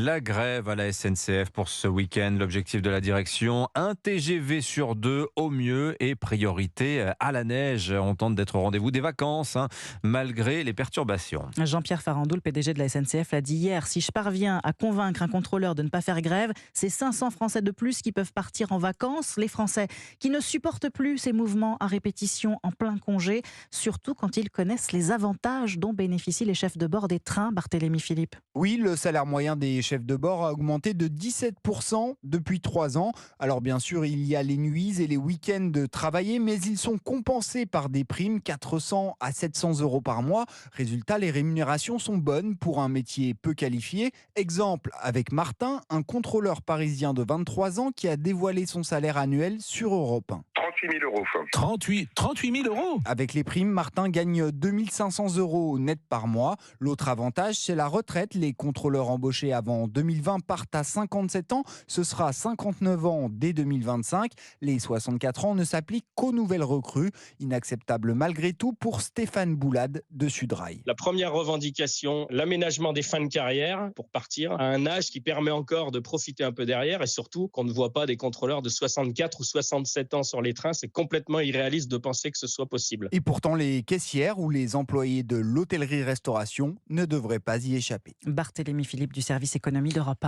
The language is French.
La grève à la SNCF pour ce week-end. L'objectif de la direction, un TGV sur deux au mieux et priorité à la neige. On tente d'être au rendez-vous des vacances, malgré les perturbations. Jean-Pierre Farandou, le PDG de la SNCF, l'a dit hier. Si je parviens à convaincre un contrôleur de ne pas faire grève, c'est 500 Français de plus qui peuvent partir en vacances. Les Français qui ne supportent plus ces mouvements à répétition en plein congé, surtout quand ils connaissent les avantages dont bénéficient les chefs de bord des trains. Barthélémy Philippe. Oui, le salaire moyen des chefs de bord a augmenté de 17% depuis 3 ans. Alors bien sûr, il y a les nuits et les week-ends de travailler, mais ils sont compensés par des primes 400 à 700 euros par mois. Résultat, les rémunérations sont bonnes pour un métier peu qualifié. Exemple avec Martin, un contrôleur parisien de 23 ans qui a dévoilé son salaire annuel sur Europe 1. 38 000 euros. 38 000 euros. Avec les primes, Martin gagne 2 500 euros net par mois. L'autre avantage, c'est la retraite. Les contrôleurs embauchés avant 2020 partent à 57 ans. Ce sera 59 ans dès 2025. Les 64 ans ne s'appliquent qu'aux nouvelles recrues. Inacceptable malgré tout pour Stéphane Boulade de Sudrail. La première revendication, l'aménagement des fins de carrière pour partir à un âge qui permet encore de profiter un peu derrière et surtout qu'on ne voit pas des contrôleurs de 64 ou 67 ans sur les trains. C'est complètement irréaliste de penser que ce soit possible. Et pourtant, les caissières ou les employés de l'hôtellerie-restauration ne devraient pas y échapper. Barthélémy Philippe du service économie d'Europe 1.